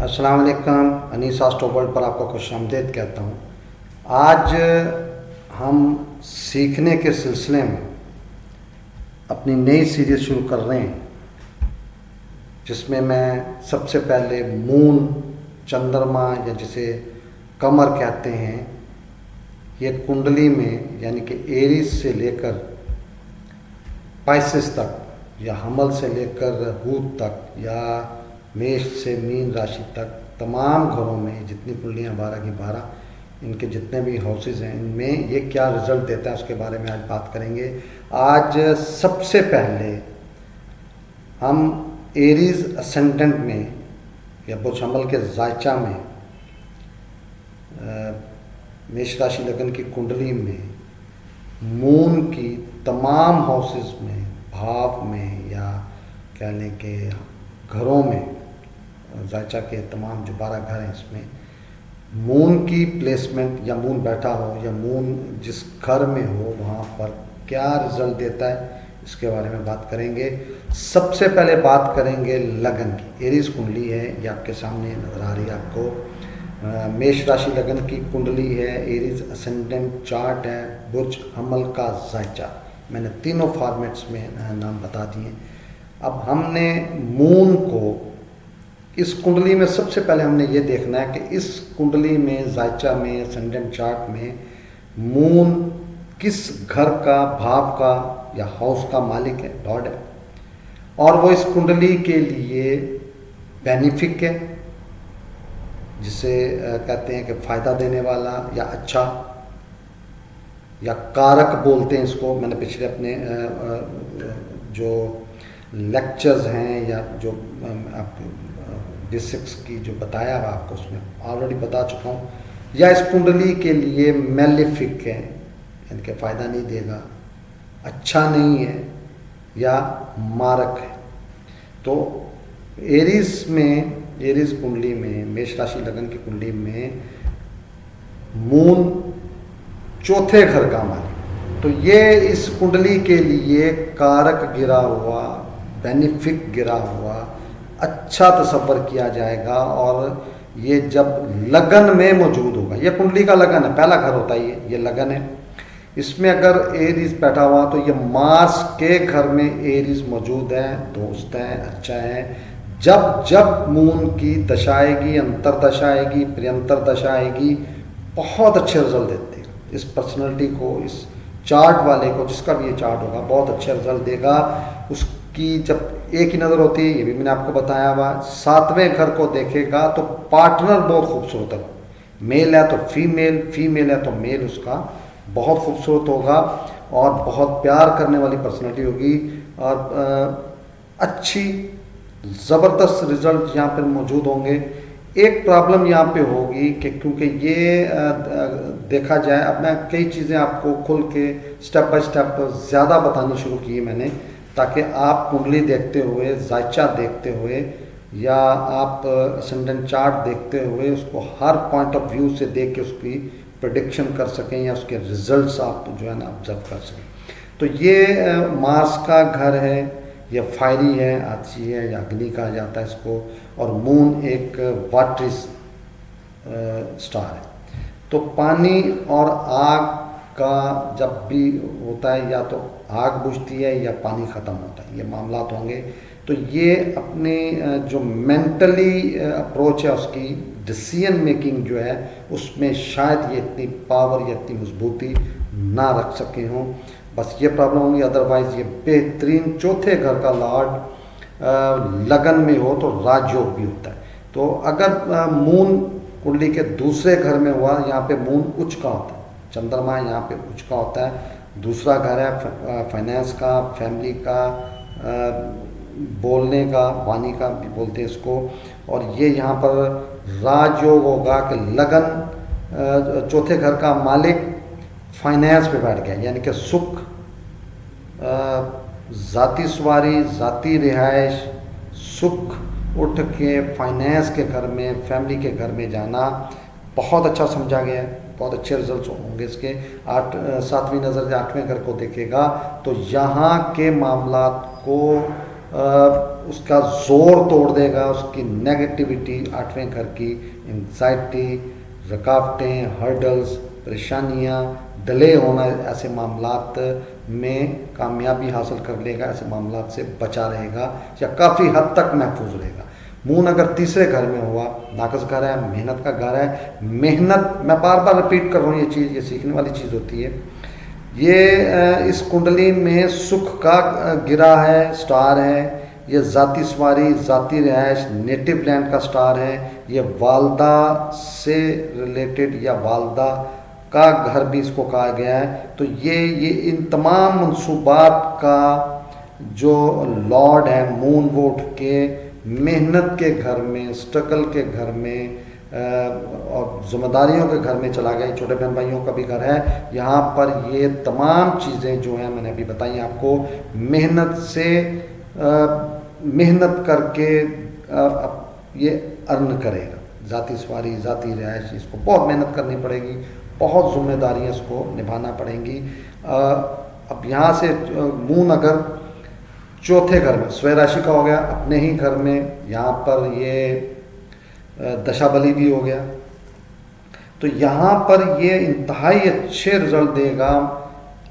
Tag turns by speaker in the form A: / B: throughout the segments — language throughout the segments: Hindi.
A: अस्सलाम वालेकुम। अनीस वर्ल्ड पर आपका खुशामदीद कहता हूँ। आज हम सीखने के सिलसिले में अपनी नई सीरीज़ शुरू कर रहे हैं, जिसमें मैं सबसे पहले मून, चंद्रमा या जिसे कमर कहते हैं, ये कुंडली में यानी कि एरीज से लेकर पाइसेस तक या हमल से लेकर हूत तक या मेष से मीन राशि तक तमाम घरों में जितनी कुंडलियाँ 12 की 12 इनके जितने भी हाउसेज हैं, इनमें ये क्या रिज़ल्ट देता है उसके बारे में आज बात करेंगे। आज सबसे पहले हम एरीज असेंडेंट में या बुर्ज हमल के जायचा में मेष राशि लगन की कुंडली में मून की तमाम हाउसेज में, भाव में या कह लें कि घरों में, जायचा के तमाम जो 12 घर हैं इसमें मून की प्लेसमेंट या मून बैठा हो या मून जिस घर में हो वहाँ पर क्या रिज़ल्ट देता है इसके बारे में बात करेंगे। सबसे पहले बात करेंगे लगन की। एरीज कुंडली है, ये आपके सामने नज़र आ रही है आपको। मेष राशि लगन की कुंडली है, एरीज असेंडेंट चार्ट है, बुर्ज हमल का जायचा। मैंने तीनों फॉर्मेट्स में नाम बता दिए। अब हमने मून को इस कुंडली में सबसे पहले हमने ये देखना है कि इस कुंडली में जायचा में असेंडेंट चार्ट में मून किस घर का, भाव का या हाउस का मालिक है, लॉर्ड है, और वो इस कुंडली के लिए बेनिफिक है, जिसे कहते हैं कि फ़ायदा देने वाला या अच्छा या कारक बोलते हैं इसको। मैंने पिछले अपने जो लेक्चर्स हैं या जो आप बेसिक्स की जो बताया हुआ आपको उसमें ऑलरेडी बता चुका हूँ। या इस कुंडली के लिए मेलेफिक है, यानी कि फ़ायदा नहीं देगा, अच्छा नहीं है या मारक है। तो एरीज कुंडली में, मेष राशि लगन की कुंडली में मून चौथे घर का मालिक, तो ये इस कुंडली के लिए कारक गिरा हुआ, बेनिफिक गिरा हुआ, अच्छा तसव्वुर किया जाएगा। और ये जब लगन में मौजूद होगा, ये कुंडली का लगन है, पहला घर होता है ये लगन है। इसमें अगर एरीज बैठा हुआ तो ये मार्स के घर में एरीज मौजूद है, दोस्त है, अच्छा है। जब जब मून की दशा आएगी, अंतर दशा आएगी, प्रियंतर दशा आएगी, बहुत अच्छे रिजल्ट देते हैं इस पर्सनैलिटी को, इस चार्ट वाले को, जिसका भी ये चार्ट होगा बहुत अच्छे रिजल्ट देगा। उसकी जब एक ही नज़र होती है, ये भी मैंने आपको बताया हुआ, 7वें घर को देखेगा तो पार्टनर बहुत खूबसूरत है। मेल है तो फीमेल, फीमेल है तो मेल, उसका बहुत खूबसूरत होगा और बहुत प्यार करने वाली पर्सनैलिटी होगी और अच्छी ज़बरदस्त रिज़ल्ट यहाँ पर मौजूद होंगे। एक प्रॉब्लम यहाँ पे होगी कि क्योंकि ये देखा जाए, अब मैं कई चीज़ें आपको खुल के स्टेप बाय स्टेप ज़्यादा बतानी शुरू की है मैंने, ताकि आप कुंडली देखते हुए, जायचा देखते हुए या आप असेंडेंट चार्ट देखते हुए उसको हर पॉइंट ऑफ व्यू से देख के उसकी प्रेडिक्शन कर सकें या उसके रिजल्ट्स आप जो है ना ऑब्जर्व कर सकें। तो ये मार्स का घर है, यह फायरी है, आती है या अग्नि कहा जाता है इसको, और मून एक वाटरी स्टार है। तो पानी और आग का जब भी होता है, या तो आग बुझती है या पानी ख़त्म होता है, ये मामलात होंगे। तो ये अपने जो मेंटली अप्रोच है, उसकी डिसीजन मेकिंग जो है, उसमें शायद ये इतनी पावर या इतनी मजबूती ना रख सके हों, बस ये प्रॉब्लम होगी। अदरवाइज़ ये बेहतरीन चौथे घर का लॉर्ड लगन में हो तो राजयोग भी होता है। तो अगर मून कुंडली के दूसरे घर में हुआ, यहाँ पे मून उच्च का होता है, चंद्रमा यहाँ पे उच्च का होता है, दूसरा घर है फाइनेंस का, फैमिली का, बोलने का, वाणी का भी बोलते हैं इसको। और ये यहाँ पर राजयोग होगा कि लगन चौथे घर का मालिक फाइनेंस पे बैठ गया, यानी कि सुख, ज़ाती सवारी, ज़ाती रिहाइश, सुख उठ के फाइनेंस के घर में, फैमिली के घर में जाना बहुत अच्छा समझा गया है। बहुत अच्छे रिजल्ट्स होंगे इसके। 7वीं नज़र से 8वें घर को देखेगा तो यहाँ के मामलात को उसका जोर तोड़ देगा, उसकी नेगेटिविटी, 8वें घर की एंग्जाइटी, रुकावटें, हर्डल्स, परेशानियाँ, डिले होना, ऐसे मामलात में कामयाबी हासिल कर लेगा, ऐसे मामलात से बचा रहेगा या काफ़ी हद तक महफूज रहेगा। मून अगर तीसरे घर में हुआ, नाकस घर है, मेहनत का घर है, मेहनत, मैं बार बार रिपीट कर रहा हूँ ये चीज़, ये सीखने वाली चीज़ होती है। ये इस कुंडली में सुख का गिरा है, स्टार है, ये ज़ाती सवारी, ज़ाती रिहाइश, नेटिव लैंड का स्टार है, ये वालदा से रिलेटेड या वालदा का घर भी इसको कहा गया है। तो ये इन तमाम मंसूबात का जो लॉर्ड है मून, वो उठ के मेहनत के घर में, स्ट्रगल के घर में और जिम्मेदारियों के घर में चला गया। छोटे बहन भाइयों का भी घर है, यहाँ पर ये तमाम चीज़ें जो हैं मैंने अभी बताई आपको, मेहनत से मेहनत करके ये अर्न करेगा। ज़ाती सवारी, ज़ाती रिहाइश, इसको बहुत मेहनत करनी पड़ेगी, बहुत जिम्मेदारियाँ इसको निभाना पड़ेंगी। अब यहाँ से मून अगर चौथे घर में, स्वय राशि का हो गया, अपने ही घर में, यहाँ पर ये दशा बली भी हो गया, तो यहाँ पर ये इंतहाई अच्छे रिजल्ट देगा।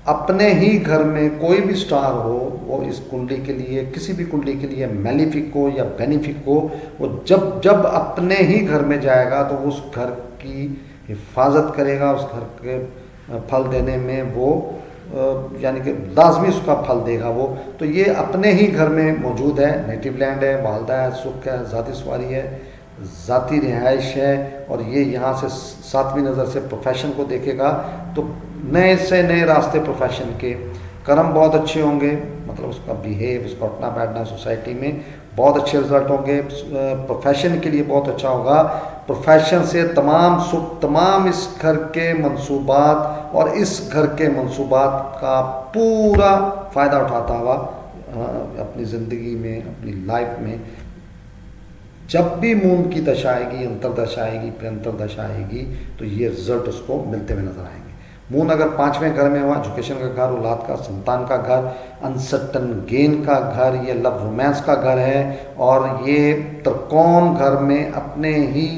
A: अपने ही घर में कोई भी स्टार हो, वो इस कुंडली के लिए, किसी भी कुंडली के लिए, मैलिफिक हो या बेनिफिक हो, वो जब जब अपने ही घर में जाएगा तो उस घर की हिफाजत करेगा, उस घर के फल देने में वो यानी कि लाजमी उसका फल देगा वो। तो ये अपने ही घर में मौजूद है, नेटिव लैंड है, वालदा है, सुख है, ज़ाती सवारी है, ज़ाती रिहाइश है, और ये यहाँ से 7वीं नज़र से प्रोफेशन को देखेगा। तो नए से नए रास्ते प्रोफेशन के, कर्म बहुत अच्छे होंगे, मतलब उसका बिहेव, उसका उठना बैठना सोसाइटी में बहुत अच्छे रिजल्ट होंगे। प्रोफेशन के लिए बहुत अच्छा होगा, प्रोफेशन से तमाम सुख, तमाम इस घर के मंसूबात और इस घर के मंसूबात का पूरा फ़ायदा उठाता हुआ अपनी ज़िंदगी में, अपनी लाइफ में जब भी मून की दशा आएगी, अंतरदशा आएगी, प्रियंतरदशा आएगी, तो ये रिजल्ट उसको मिलते हुए नजर आएंगे। मून अगर 5वें घर में हुआ, एजुकेशन का घर, औलाद का, संतान का घर, अनसर्टन गेन का घर, ये लव रोमांस का घर है, और ये त्रिकोण घर में अपने ही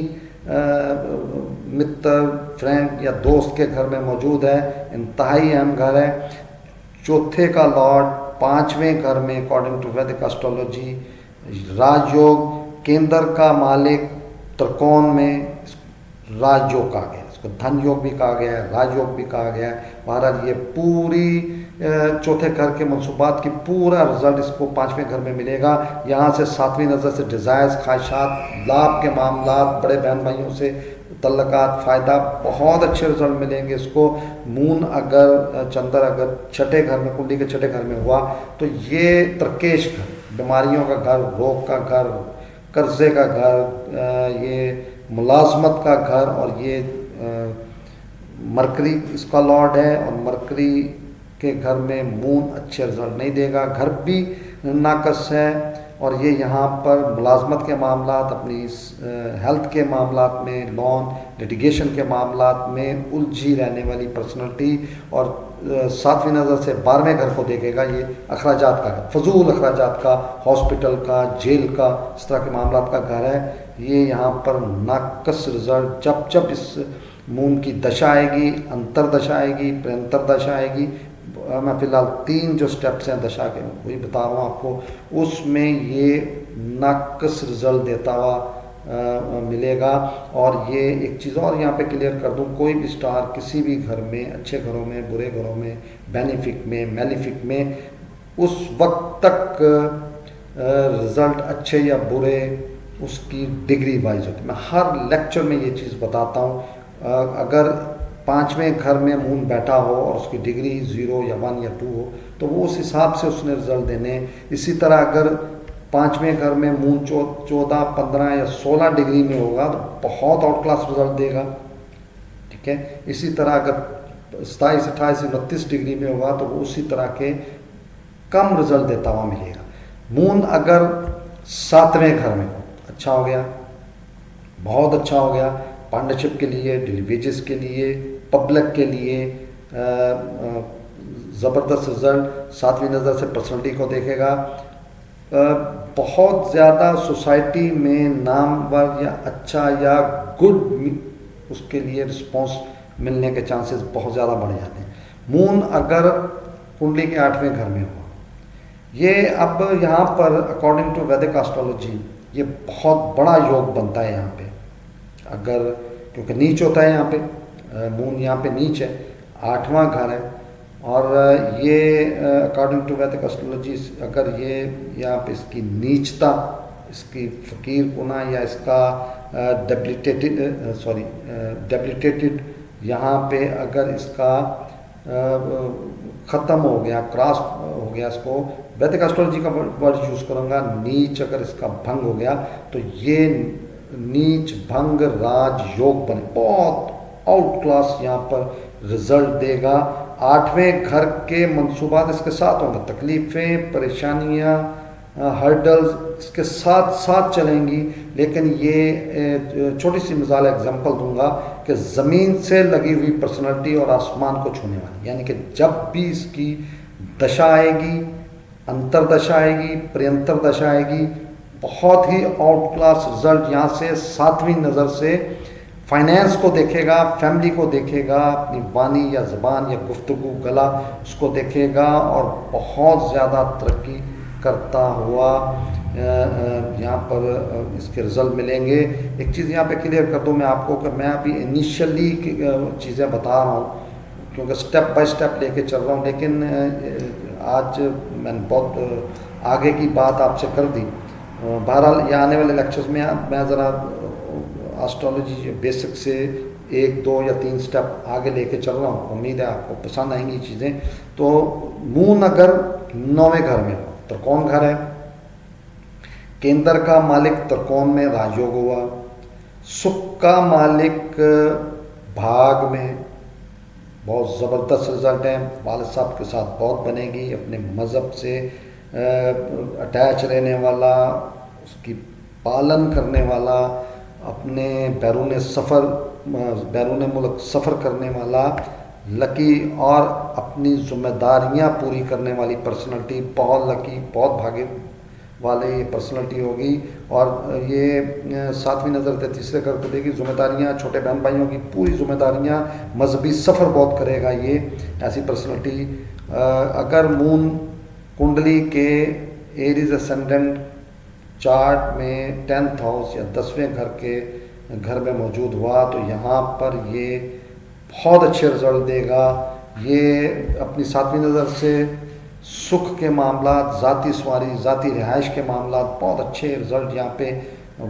A: मित्र, फ्रेंड या दोस्त के घर में मौजूद है, इंतहाई अहम घर है। चौथे का लॉर्ड 5वें घर में अकॉर्डिंग टू वैदिक एस्ट्रोलॉजी, राजयोग, केंद्र का मालिक त्रिकोण में, राजयोग कहा गया, इसको धन योग भी कहा गया है, राजयोग भी कहा गया है। महाराज ये पूरी चौथे घर के मंसूबात की पूरा रिजल्ट इसको 5वें घर में मिलेगा। यहाँ से 7वीं नज़र से डिज़ायर्स, ख्वाहिशात, लाभ के मामलात, बड़े बहन भाइयों से तल्लकात, फ़ायदा, बहुत अच्छे रिजल्ट मिलेंगे इसको। मून अगर, चंद्र अगर छठे घर में, कुंडली के छठे घर में हुआ, तो ये तरकेश घर, बीमारियों का घर, रोग का घर, कर्जे का घर, ये मुलाजमत का घर, और ये मरकरी इसका लॉर्ड है, और मरकरी के घर में मून अच्छे रिजल्ट नहीं देगा, घर भी नाकस है। और ये यहाँ पर मुलाजमत के मामलात, अपनी हेल्थ के मामलात में, लोन लिटिगेशन के मामलात में उलझी रहने वाली पर्सनैलिटी, और 7वीं नज़र से 12वें घर को देखेगा, ये अखराजात का, फजूल अखराजात का, हॉस्पिटल का, जेल का, इस तरह के मामलात का घर है। ये यहाँ पर नाकस रिजल्ट जब जब इस मून की दशा आएगी, अंतरदशा आएगी, प्रियंतरदशा आएगी, मैं फ़िलहाल 3 जो स्टेप्स हैं दशा के वही बता रहा हूँ आपको, उसमें ये नाकस रिजल्ट देता हुआ मिलेगा। और ये एक चीज़ और यहाँ पे क्लियर कर दूँ, कोई भी स्टार किसी भी घर में, अच्छे घरों में, बुरे घरों में, बेनिफिक में, मैलिफिक में, उस वक्त तक रिज़ल्ट अच्छे या बुरे उसकी डिग्री वाइज होती है। मैं हर लेक्चर में ये चीज़ बताता हूँ। अगर 5वें घर में मून बैठा हो और उसकी डिग्री 0 या 1 या 2 हो, तो वो उस हिसाब से उसने रिजल्ट देने। इसी तरह अगर 5वें घर में मून 14, 15 या 16 डिग्री में होगा तो बहुत आउट क्लास रिजल्ट देगा, ठीक है। इसी तरह अगर 27, 28, 29 डिग्री में होगा तो वो उसी तरह के कम रिजल्ट देता हुआ मिलेगा। मून अगर 7वें घर में हो, अच्छा हो गया, बहुत अच्छा हो गया, पार्टनरशिप के लिए, डेलीवेजेस के लिए, पब्लिक के लिए ज़बरदस्त रिजल्ट। 7वीं नज़र से पर्सनैलिटी को देखेगा, बहुत ज़्यादा सोसाइटी में नामवर या अच्छा या गुड उसके लिए रिस्पॉन्स मिलने के चांसेस बहुत ज़्यादा बढ़ जाते हैं। मून अगर कुंडली के 8वें घर में हुआ, ये अब यहाँ पर अकॉर्डिंग टू वैदिक एस्ट्रोलॉजी ये बहुत बड़ा योग बनता है यहाँ पे, अगर क्योंकि नीच होता है यहाँ पे, मून यहाँ पे नीच है, 8वां घर है, और ये अकॉर्डिंग टू वैदिक एस्ट्रोलॉजी अगर ये यहाँ पे इसकी नीचता, इसकी फकीर पुना या इसका डेबिलिटेटेड यहाँ पे अगर इसका ख़त्म हो गया, क्रॉस हो गया, इसको वैदिक एस्ट्रोलॉजी का वर्ड यूज़ करूँगा, नीच अगर इसका भंग हो गया तो ये नीच भंग राज योग बने, बहुत आउट क्लास यहाँ पर रिजल्ट देगा। 8वें घर के मंसूबात इसके साथ होंगे, तकलीफ़ें, परेशानियाँ, हर्डल्स इसके साथ साथ चलेंगी। लेकिन ये छोटी सी मिसाल एग्जांपल दूंगा कि ज़मीन से लगी हुई पर्सनालिटी और आसमान को छूने वाली, यानी कि जब भी इसकी दशा आएगी, अंतरदशा आएगी, प्रियंतर दशा आएगी, बहुत ही आउट क्लास रिजल्ट यहाँ से 7वीं नज़र से फाइनेंस को देखेगा, फैमिली को देखेगा, अपनी वाणी या ज़बान या गुफ्तगू गला उसको देखेगा, और बहुत ज़्यादा तरक्की करता हुआ यहाँ पर इसके रिज़ल्ट मिलेंगे। एक चीज़ यहाँ पे क्लियर कर दूँ मैं आपको कि मैं अभी इनिशियली चीज़ें बता रहा हूँ क्योंकि स्टेप बाय स्टेप लेके चल रहा हूँ, लेकिन आज मैंने बहुत आगे की बात आपसे कर दी। बहरहाल ये आने वाले लेक्चर्स में मैं ज़रा एस्ट्रोलॉजी बेसिक से 1, 2 या 3 स्टेप आगे लेके चल रहा हूँ, उम्मीद है आपको पसंद आएंगी चीज़ें। तो मून अगर 9वें घर में हो, त्रिकोण घर है, केंद्र का मालिक त्रिकोण में राजयोग हुआ, सुख का मालिक भाग में, बहुत ज़बरदस्त रिजल्ट है, वालिद साहब के साथ बहुत बनेगी, अपने मज़हब से अटैच रहने वाला, उसकी पालन करने वाला, अपने बैरून मुल्क सफ़र करने वाला, लकी और अपनी जिम्मेदारियां पूरी करने वाली पर्सनालिटी, बहुत लकी, बहुत भाग्य वाले ये पर्सनालिटी होगी। और ये 7वीं नज़र तीसरे घर को देगी, जिम्मेदारियां, छोटे बहन भाइयों की पूरी जिम्मेदारियां, मजहबी सफ़र बहुत करेगा ये ऐसी पर्सनालिटी। अगर मून कुंडली के एरीज असेंडेंट चार्ट में 10th हाउस या 10वें घर में मौजूद हुआ तो यहाँ पर ये बहुत अच्छे रिजल्ट देगा। ये अपनी 7वीं नज़र से सुख के मामला, ज़ाती सवारी, ज़ाती रिहाइश के मामला, बहुत अच्छे रिजल्ट यहाँ पे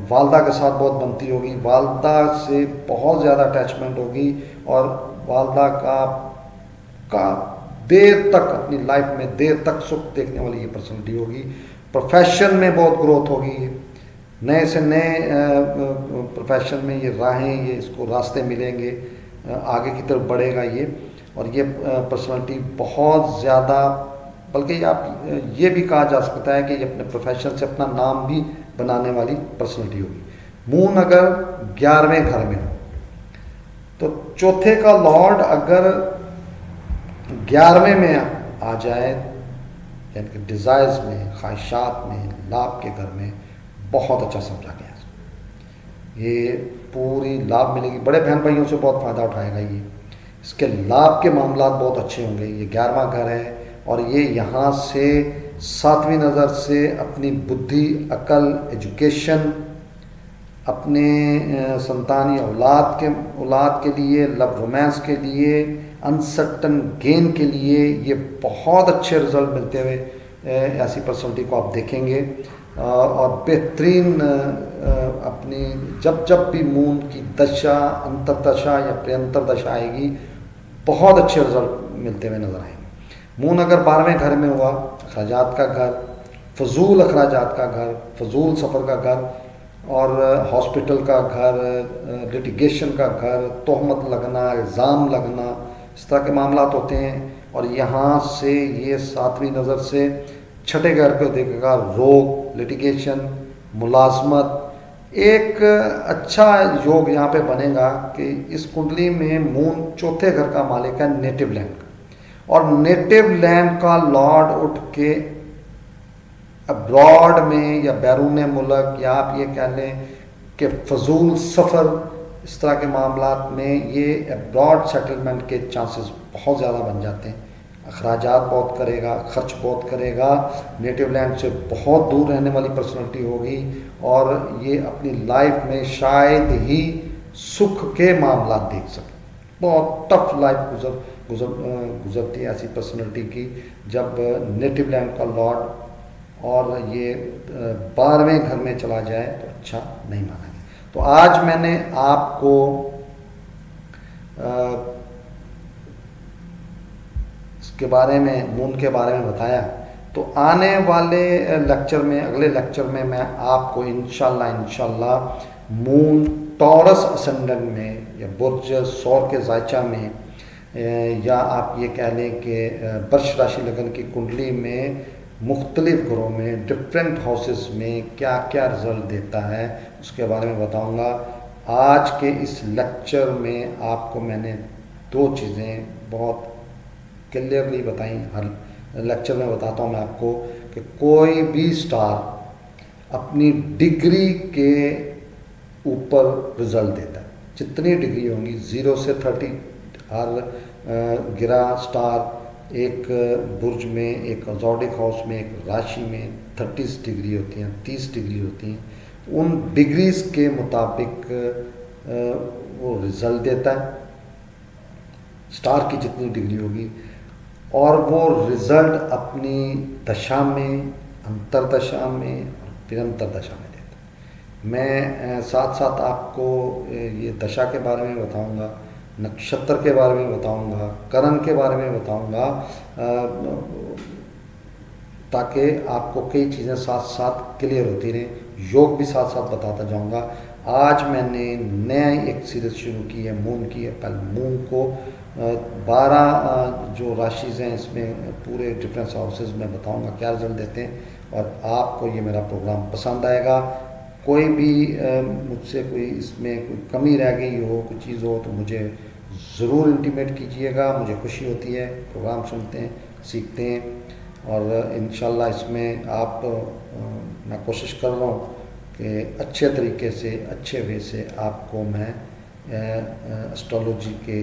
A: वालदा के साथ बहुत बनती होगी, वालदा से बहुत ज़्यादा अटैचमेंट होगी, और वालदा का देर तक अपनी लाइफ में देर तक सुख देखने वाली ये पर्सनैलिटी होगी। प्रोफेशन में बहुत ग्रोथ होगी, नए से नए प्रोफेशन में ये राहें, ये इसको रास्ते मिलेंगे, आगे की तरफ बढ़ेगा ये। और ये पर्सनालिटी बहुत ज़्यादा, बल्कि आप ये भी कहा जा सकता है कि ये अपने प्रोफेशन से अपना नाम भी बनाने वाली पर्सनालिटी होगी। मून अगर 11वें घर में हो तो चौथे का लॉर्ड अगर 11वें में आ जाए, यानी कि डिज़ायर्स में, ख्वाहिशात में, लाभ के घर में, बहुत अच्छा समझा गया। ये पूरी लाभ मिलेगी, बड़े बहन भाइयों से बहुत फ़ायदा उठाएगा ये, इसके लाभ के मामला बहुत अच्छे होंगे। ये 11वां घर है और ये यहाँ से 7वीं नज़र से अपनी बुद्धि, अकल, एजुकेशन, अपने संतान या औलाद के लिए, लव रोमांस के लिए, अनसर्टन गेन के लिए ये बहुत अच्छे रिजल्ट मिलते हुए ऐसी पर्सनैलिटी को आप देखेंगे। और बेहतरीन अपनी जब भी मून की दशा, अंतरदशा या प्रियंतर दशा आएगी, बहुत अच्छे रिजल्ट मिलते हुए नज़र आएंगे। मून अगर 12वें घर में हुआ, अखराजात का घर, फजूल अखराजात का घर, फजूल सफ़र का घर, और हॉस्पिटल का घर, लिटिगेशन का घर, तोहमत लगना, इल्ज़ाम लगना, इस तरह के मामला होते हैं। और यहाँ से ये 7वीं नज़र से 6ठे घर को देखेगा, रोग, लिटिगेशन, मुलाजमत। एक अच्छा योग यहाँ पे बनेगा कि इस कुंडली में मून 4थे घर का मालिक है नेटिव लैंड का, और नेटिव लैंड का लॉर्ड उठ के अब्रॉड में या बैरून मुल्क, या आप ये कह लें कि फजूल सफ़र, इस तरह के मामलात में ये अब्रॉड सेटलमेंट के चांसेस बहुत ज़्यादा बन जाते हैं। अखराजात बहुत करेगा, खर्च बहुत करेगा, नेटिव लैंड से बहुत दूर रहने वाली पर्सनैलिटी होगी, और ये अपनी लाइफ में शायद ही सुख के मामला देख सके। बहुत टफ लाइफ गुजरती है ऐसी पर्सनैलिटी की, जब नेटिव लैंड का लॉर्ड और ये 12वें घर में चला जाए तो अच्छा नहीं माना गया। तो आज मैंने आपको इसके बारे में, मून के बारे में बताया। तो आने वाले लेक्चर में, अगले लेक्चर में मैं आपको इंशाल्लाह मून टॉरस असेंडेंट में या बुर्ज सौर के जायचा में, या आप ये कह लें कि वृष राशि लगन की कुंडली में मुख्तलिफ घरों में, डिफरेंट हाउसेस में क्या क्या रिजल्ट देता है, उसके बारे में बताऊंगा। आज के इस लेक्चर में आपको मैंने 2 चीज़ें बहुत क्लियरली बताई। हर लेक्चर में बताता हूँ मैं आपको कि कोई भी स्टार अपनी डिग्री के ऊपर रिजल्ट देता है। जितनी डिग्री होंगी 0 से 30, हर गिरा स्टार एक बुर्ज में, एक ज़ोडिक हाउस में, एक राशि में 30 डिग्री होती हैं, 30 डिग्री होती हैं। उन डिग्रीज़ के मुताबिक वो रिज़ल्ट देता है, स्टार की जितनी डिग्री होगी, और वो रिज़ल्ट अपनी दशा में, अंतरदशा में और निरंतर दशा में देता है। मैं साथ साथ आपको ये दशा के बारे में बताऊंगा, नक्षत्र के बारे में बताऊंगा, करण के बारे में बताऊंगा, ताकि आपको कई चीज़ें साथ साथ क्लियर होती रहें। योग भी साथ साथ बताता जाऊंगा। आज मैंने नया एक सीरीज शुरू की है मून की। पहले मून को 12 जो राशिज़ हैं इसमें पूरे डिफरेंस हाउसेज में बताऊंगा क्या रिजल्ट देते हैं, और आपको ये मेरा प्रोग्राम पसंद आएगा। कोई भी मुझसे कोई इसमें कोई कमी रह गई हो, कोई चीज़ हो, तो मुझे ज़रूर इंटीमेट कीजिएगा। मुझे खुशी होती है, प्रोग्राम सुनते हैं, सीखते हैं, और इंशाल्लाह इसमें आप मैं कोशिश कर रहा हूँ कि अच्छे तरीके से, अच्छे वे से आपको मैं एस्ट्रोलॉजी के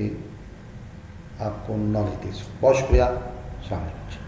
A: आपको नॉलेज दे सकूँ। बहुत शुक्रिया। अस्सलाम वालेकुम।